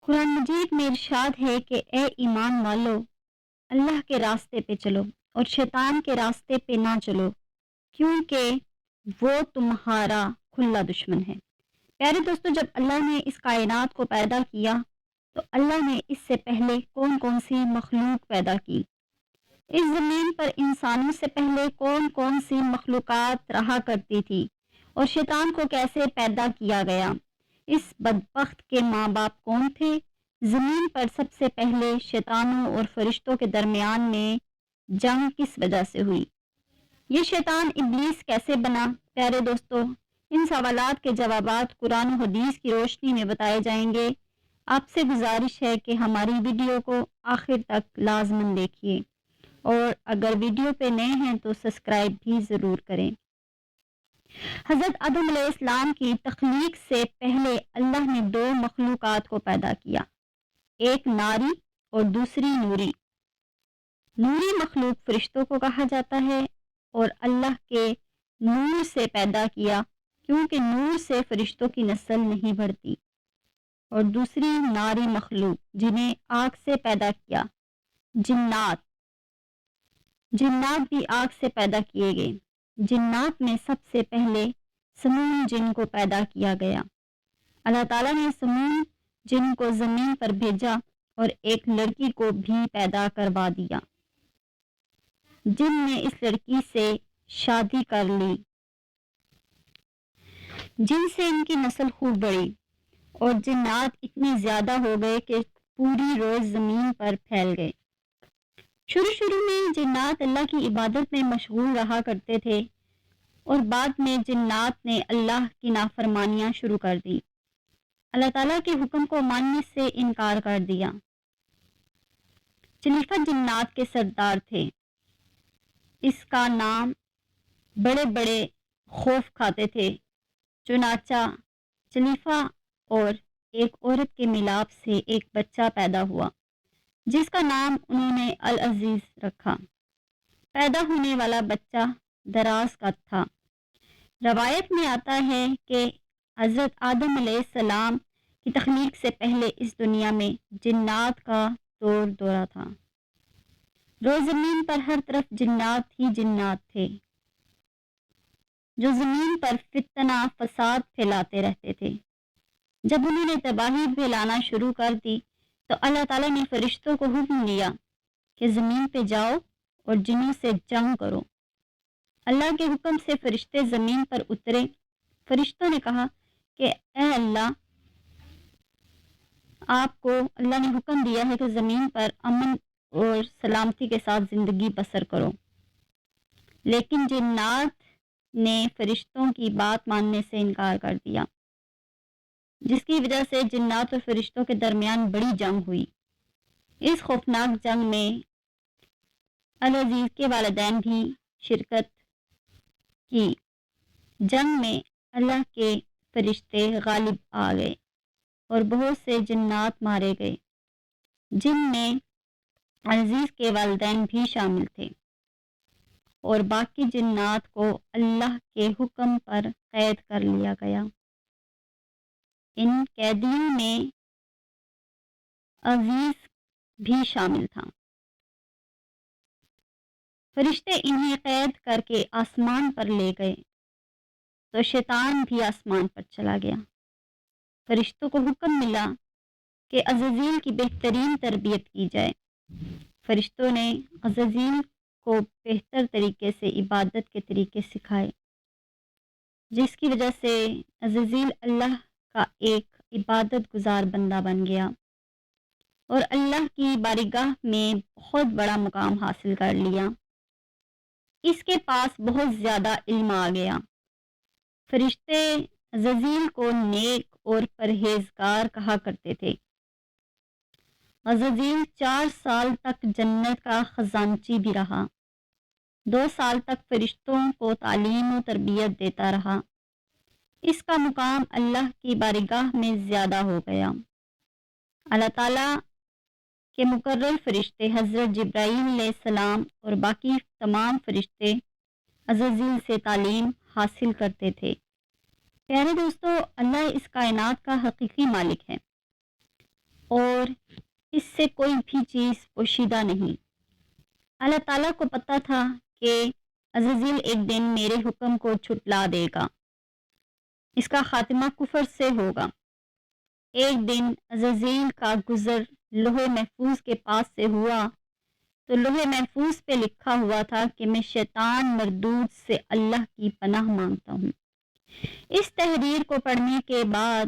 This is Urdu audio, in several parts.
قرآن مجید میں ارشاد ہے کہ اے ایمان والو، اللہ کے راستے پہ چلو اور شیطان کے راستے پہ نہ چلو، کیونکہ وہ تمہارا کھلا دشمن ہے۔ پیارے دوستو، جب اللہ نے اس کائنات کو پیدا کیا تو اللہ نے اس سے پہلے کون کون سی مخلوق پیدا کی؟ اس زمین پر انسانوں سے پہلے کون کون سی مخلوقات رہا کرتی تھی اور شیطان کو کیسے پیدا کیا گیا؟ اس بدبخت کے ماں باپ کون تھے؟ زمین پر سب سے پہلے شیطانوں اور فرشتوں کے درمیان میں جنگ کس وجہ سے ہوئی؟ یہ شیطان ابلیس کیسے بنا؟ پیارے دوستو، ان سوالات کے جوابات قرآن و حدیث کی روشنی میں بتائے جائیں گے۔ آپ سے گزارش ہے کہ ہماری ویڈیو کو آخر تک لازماً دیکھیے، اور اگر ویڈیو پہ نئے ہیں تو سبسکرائب بھی ضرور کریں۔ حضرت آدم علیہ السلام کی تخلیق سے پہلے اللہ نے دو مخلوقات کو پیدا کیا، ایک ناری اور دوسری نوری۔ نوری مخلوق فرشتوں کو کہا جاتا ہے اور اللہ کے نور سے پیدا کیا، کیونکہ نور سے فرشتوں کی نسل نہیں بڑھتی۔ اور دوسری ناری مخلوق جنہیں آگ سے پیدا کیا، جنات۔ جنات بھی آگ سے پیدا کیے گئے۔ جنات میں سب سے پہلے سمون جن کو پیدا کیا گیا۔ اللہ تعالیٰ نے سمون جن کو زمین پر بھیجا اور ایک لڑکی کو بھی پیدا کروا دیا۔ جن نے اس لڑکی سے شادی کر لی، جن سے ان کی نسل خوب بڑھی، اور جنات اتنے زیادہ ہو گئے کہ پوری روز زمین پر پھیل گئے۔ شروع میں جنات اللہ کی عبادت میں مشغول رہا کرتے تھے، اور بعد میں جنات نے اللہ کی نافرمانیاں شروع کر دی، اللہ تعالیٰ کے حکم کو ماننے سے انکار کر دیا۔ چلیفہ جنات کے سردار تھے، اس کا نام بڑے بڑے خوف کھاتے تھے، چنانچہ چلیفہ اور ایک عورت کے ملاپ سے ایک بچہ پیدا ہوا جس کا نام انہوں نے العزیز رکھا۔ پیدا ہونے والا بچہ دراز کا تھا۔ روایت میں آتا ہے کہ حضرت آدم علیہ السلام کی تخلیق سے پہلے اس دنیا میں جنات کا دور دورہ تھا۔ روز زمین پر ہر طرف جنات ہی جنات تھے، جو زمین پر فتنہ فساد پھیلاتے رہتے تھے۔ جب انہوں نے تباہی پھیلانا شروع کر دی تو اللہ تعالیٰ نے فرشتوں کو حکم دیا کہ زمین پہ جاؤ اور جنوں سے جنگ کرو۔ اللہ کے حکم سے فرشتے زمین پر اترے۔ فرشتوں نے کہا کہ اے اللہ، آپ کو اللہ نے حکم دیا ہے کہ زمین پر امن اور سلامتی کے ساتھ زندگی بسر کرو، لیکن جنات نے فرشتوں کی بات ماننے سے انکار کر دیا، جس کی وجہ سے جنات اور فرشتوں کے درمیان بڑی جنگ ہوئی۔ اس خوفناک جنگ میں العزیز کے والدین بھی شرکت کی۔ جنگ میں اللہ کے فرشتے غالب آ گئے اور بہت سے جنات مارے گئے، جن میں العزیز کے والدین بھی شامل تھے، اور باقی جنات کو اللہ کے حکم پر قید کر لیا گیا۔ ان قیدیوں میں عزیز بھی شامل تھا۔ فرشتے انہیں قید کر کے آسمان پر لے گئے تو شیطان بھی آسمان پر چلا گیا۔ فرشتوں کو حکم ملا کہ عزازیل کی بہترین تربیت کی جائے۔ فرشتوں نے عزازیل کو بہتر طریقے سے عبادت کے طریقے سکھائے، جس کی وجہ سے عزازیل اللہ کا ایک عبادت گزار بندہ بن گیا اور اللہ کی بارگاہ میں بہت بڑا مقام حاصل کر لیا۔ اس کے پاس بہت زیادہ علم آ گیا۔ فرشتے عزازیل کو نیک اور پرہیزگار کہا کرتے تھے۔ عزازیل 4 سال تک جنت کا خزانچی بھی رہا۔ 2 سال تک فرشتوں کو تعلیم و تربیت دیتا رہا۔ اس کا مقام اللہ کی بارگاہ میں زیادہ ہو گیا۔ اللہ تعالیٰ کے مقرر فرشتے حضرت جبرائیل علیہ السلام اور باقی تمام فرشتے عزازیل سے تعلیم حاصل کرتے تھے۔ پیارے دوستو، اللہ اس کائنات کا حقیقی مالک ہے۔ اور اس سے کوئی بھی چیز پوشیدہ نہیں۔ اللہ تعالیٰ کو پتہ تھا کہ عزازیل ایک دن میرے حکم کو چھٹلا دے گا، اس کا خاتمہ کفر سے ہوگا۔ ایک دن عزازیل کا گزر لوح محفوظ کے پاس سے ہوا تو لوح محفوظ پہ لکھا ہوا تھا کہ میں شیطان مردود سے اللہ کی پناہ مانگتا ہوں۔ اس تحریر کو پڑھنے کے بعد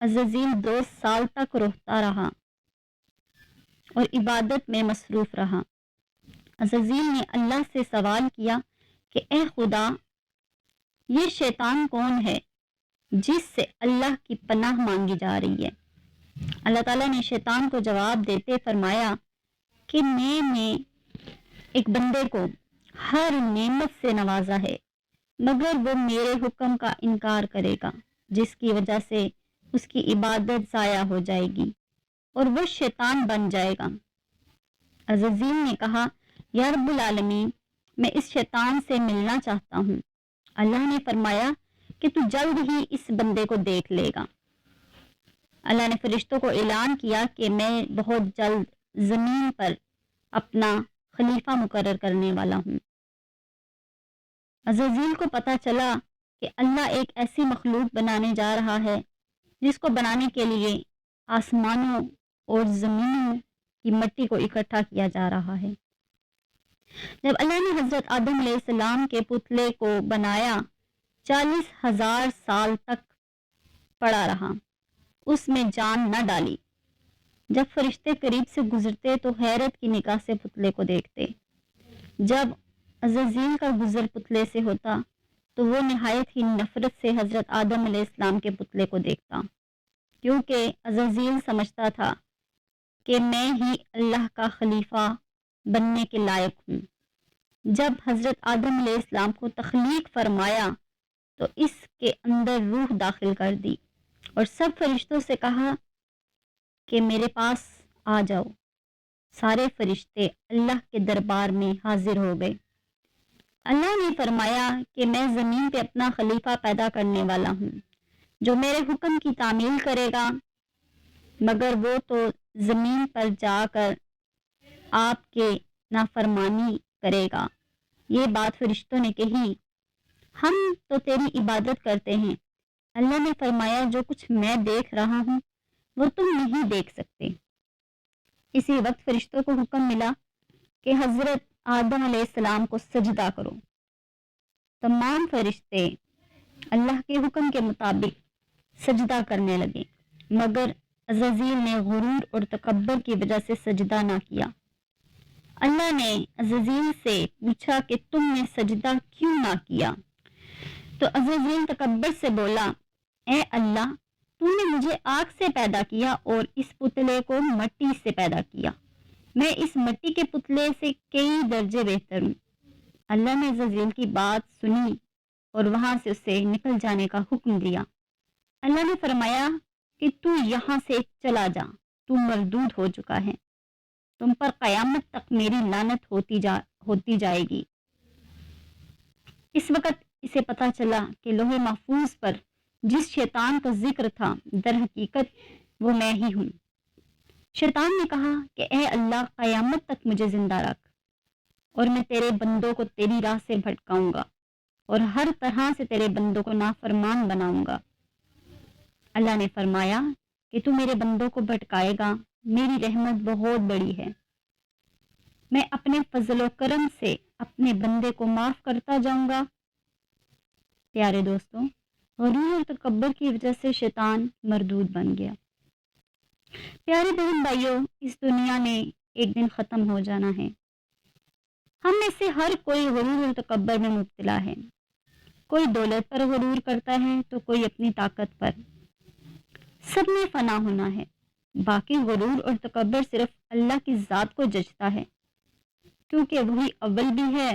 عزازیل 2 سال تک روتا رہا اور عبادت میں مصروف رہا۔ عزازیل نے اللہ سے سوال کیا کہ اے خدا، یہ شیطان کون ہے جس سے اللہ کی پناہ مانگی جا رہی ہے؟ اللہ تعالیٰ نے شیطان کو جواب دیتے فرمایا کہ میں نے ایک بندے کو ہر نعمت سے نوازا ہے، مگر وہ میرے حکم کا انکار کرے گا، جس کی وجہ سے اس کی عبادت ضائع ہو جائے گی اور وہ شیطان بن جائے گا۔ عزازیل نے کہا، یا رب العالمین، میں اس شیطان سے ملنا چاہتا ہوں۔ اللہ نے فرمایا کہ تو جلد ہی اس بندے کو دیکھ لے گا۔ اللہ نے فرشتوں کو اعلان کیا کہ میں بہت جلد زمین پر اپنا خلیفہ مقرر کرنے والا ہوں۔ عزازیل کو پتہ چلا کہ اللہ ایک ایسی مخلوق بنانے جا رہا ہے جس کو بنانے کے لیے آسمانوں اور زمینوں کی مٹی کو اکٹھا کیا جا رہا ہے۔ جب اللہ نے حضرت آدم علیہ السلام کے پتلے کو بنایا، 40,000 سال تک پڑا رہا، اس میں جان نہ ڈالی۔ جب فرشتے قریب سے گزرتے تو حیرت کی نگاہ سے پتلے کو دیکھتے۔ جب عزازیل کا گزر پتلے سے ہوتا تو وہ نہایت ہی نفرت سے حضرت آدم علیہ السلام کے پتلے کو دیکھتا، کیونکہ عزازیل سمجھتا تھا کہ میں ہی اللہ کا خلیفہ بننے کے لائق ہوں۔ جب حضرت آدم علیہ السلام کو تخلیق فرمایا تو اس کے اندر روح داخل کر دی اور سب فرشتوں سے کہا کہ میرے پاس آ جاؤ۔ سارے فرشتے اللہ کے دربار میں حاضر ہو گئے۔ اللہ نے فرمایا کہ میں زمین پہ اپنا خلیفہ پیدا کرنے والا ہوں جو میرے حکم کی تعمیل کرے گا، مگر وہ تو زمین پر جا کر آپ کے نافرمانی کرے گا۔ یہ بات فرشتوں نے کہی، ہم تو تیری عبادت کرتے ہیں۔ اللہ نے فرمایا جو کچھ میں دیکھ رہا ہوں وہ تم نہیں دیکھ سکتے۔ اسی وقت فرشتوں کو حکم ملا کہ حضرت آدم علیہ السلام کو سجدہ کرو۔ تمام فرشتے اللہ کے حکم کے مطابق سجدہ کرنے لگے، مگر عزازیل نے غرور اور تکبر کی وجہ سے سجدہ نہ کیا۔ اللہ نے عزازیل سے پوچھا کہ تم نے سجدہ کیوں نہ کیا؟ تو عزازیل تکبر سے بولا، اے اللہ، تو نے مجھے آگ سے پیدا کیا اور اس پتلے کو مٹی سے پیدا کیا۔ میں اس مٹی کے پتلے سے کئی درجے بہتر ہوں۔ اللہ نے عزازیل کی بات سنی اور وہاں سے اسے نکل جانے کا حکم دیا۔ اللہ نے فرمایا کہ تو یہاں سے چلا جا، تو مردود ہو چکا ہے، تم پر قیامت تک میری لعنت ہوتی جائے گی۔ اس وقت اسے پتہ چلا کہ لوح محفوظ پر جس شیطان کا ذکر تھا در حقیقت وہ میں ہی ہوں۔ شیطان نے کہا کہ اے اللہ، قیامت تک مجھے زندہ رکھ اور میں تیرے بندوں کو تیری راہ سے بھٹکاؤں گا اور ہر طرح سے تیرے بندوں کو نافرمان بناؤں گا۔ اللہ نے فرمایا کہ تو میرے بندوں کو بھٹکائے گا، میری رحمت بہت بڑی ہے، میں اپنے فضل و کرم سے اپنے بندے کو معاف کرتا جاؤں گا۔ پیارے دوستوں، غرور اور تکبر کی وجہ سے شیطان مردود بن گیا۔ پیارے بہن بھائیوں، اس دنیا نے ایک دن ختم ہو جانا ہے۔ ہم میں سے ہر کوئی غرور اور تکبر میں مبتلا ہے۔ کوئی دولت پر غرور کرتا ہے تو کوئی اپنی طاقت پر۔ سب میں فنا ہونا ہے۔ باقی غرور اور تکبر صرف اللہ کی ذات کو جچتا ہے، کیونکہ وہی اول بھی ہے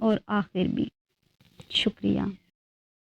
اور آخر بھی۔ شکریہ۔